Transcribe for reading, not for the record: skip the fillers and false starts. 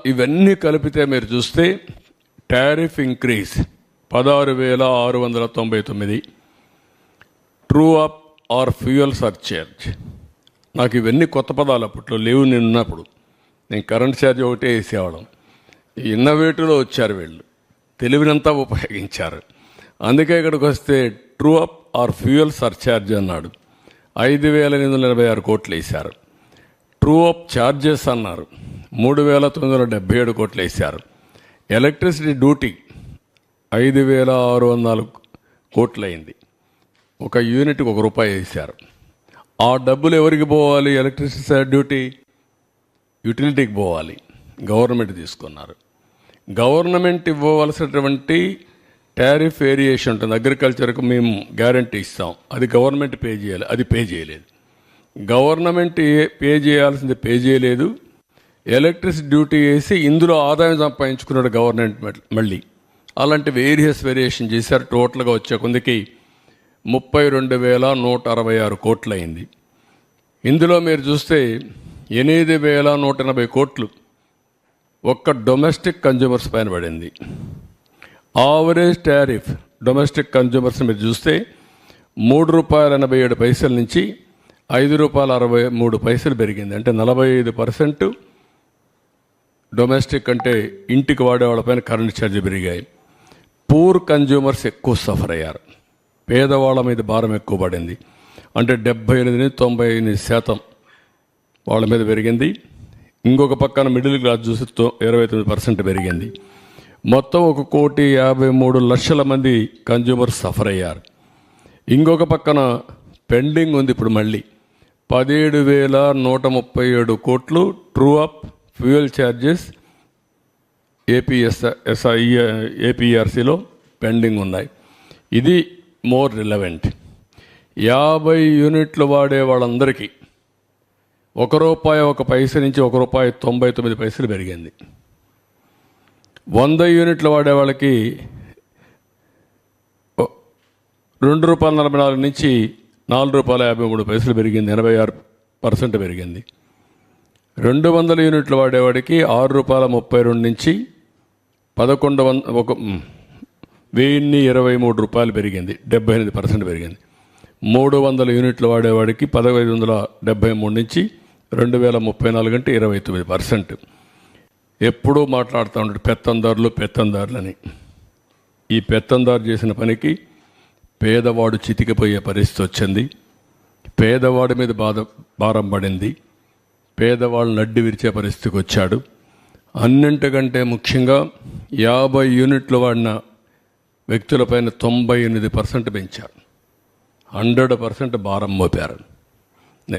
ఇవన్నీ కలిపితే మీరు చూస్తే tariff increase 16,699, true up or fuel surcharge. నాకు ఇవన్నీ కొత్త పదాలు, అప్పట్లో లేవు. నేను ఉన్నప్పుడు నేను కరెంట్ ఛార్జ్ ఒకటే వేసేవాళ్ళం. ఇన్నోవేటివ్లో వచ్చారు వీళ్ళు, తెలివినంతా ఉపయోగించారు. అందుకే ఇక్కడికి వస్తే true up or fuel surcharge అన్నాడు, 5,886 కోట్లు వేశారు. ట్రూ అప్ ఛార్జెస్ అన్నారు, 3,977 కోట్లు వేశారు. ఎలక్ట్రిసిటీ డ్యూటీ 5,604 కోట్లు అయింది. ఒక యూనిట్కి ₹1 వేశారు. ఆ డబ్బులు ఎవరికి పోవాలి? ఎలక్ట్రిసిటీ డ్యూటీ యూటిలిటీకి పోవాలి. గవర్నమెంట్ తీసుకున్నారు. గవర్నమెంట్ ఇవ్వవలసినటువంటి టారిఫ్ వేరియేషన్ ఉంటుంది. అగ్రికల్చర్కు మేము గ్యారంటీ ఇస్తాం, అది గవర్నమెంట్ పే చేయాలి, అది పే చేయలేదు. గవర్నమెంట్ పే చేయాల్సింది పే చేయలేదు. ఎలక్ట్రిసిటీ డ్యూటీ వేసి ఇందులో ఆదాయం సంపాదించుకున్నాడు గవర్నమెంట్. మళ్ళీ అలాంటి వేరియేషన్ చేశారు. టోటల్గా వచ్చే కొందికి 32,166 కోట్లు అయింది. ఇందులో మీరు చూస్తే 8,180 కోట్లు ఒక్క డొమెస్టిక్ కన్జ్యూమర్స్ పైన పడింది. ఆవరేజ్ టారిఫ్ డొమెస్టిక్ కన్జ్యూమర్స్ మీరు చూస్తే ₹3.87 నుంచి ₹5.63 పెరిగింది. అంటే 45% డొమెస్టిక్ అంటే ఇంటికి వాడేవాళ్ళపైన కరెంట్ ఛార్జీ పెరిగాయి. పూర్ కన్జ్యూమర్స్ ఎక్కువ సఫర్ అయ్యారు. పేదవాళ్ళ మీద భారం ఎక్కువ పడింది. అంటే 78-98% వాళ్ళ మీద పెరిగింది. ఇంకొక పక్కన మిడిల్ క్లాస్ చూసి 29% పెరిగింది. మొత్తం 1,53,00,000 మంది కన్జ్యూమర్స్ సఫర్ అయ్యారు. ఇంకొక పక్కన పెండింగ్ ఉంది ఇప్పుడు మళ్ళీ 17,137 కోట్లు ట్రూ అప్ ఫ్యూయల్ ఛార్జెస్ ఏపీఆర్సీలో పెండింగ్ ఉన్నాయి. ఇది మోర్ రిలవెంట్. 50 యూనిట్లు వాడే వాళ్ళందరికీ ₹1 నుంచి ₹1.99 పెరిగింది. 100 యూనిట్లు వాడే వాళ్ళకి ₹2.44 నుంచి ₹4.53 పెరిగింది, 86% పెరిగింది. 200 యూనిట్లు వాడేవాడికి ₹6.32 నుంచి ₹1,123 పెరిగింది, 78% పెరిగింది. 300 యూనిట్లు వాడేవాడికి 1,573 నుంచి 2,034 అంటే 29%. ఎప్పుడూ మాట్లాడుతూ ఉంటాడు పెత్తందారులని. ఈ పెత్తందారు చేసిన పనికి పేదవాడు చితికిపోయే పరిస్థితి వచ్చింది. పేదవాడి మీద భారం పడింది. పేదవాళ్ళు నడ్డి విరిచే పరిస్థితికి వచ్చాడు. అన్నింటికంటే ముఖ్యంగా 50 యూనిట్లు వాడిన వ్యక్తులపైన 98% పెంచారు. 100% భారం మోపారు.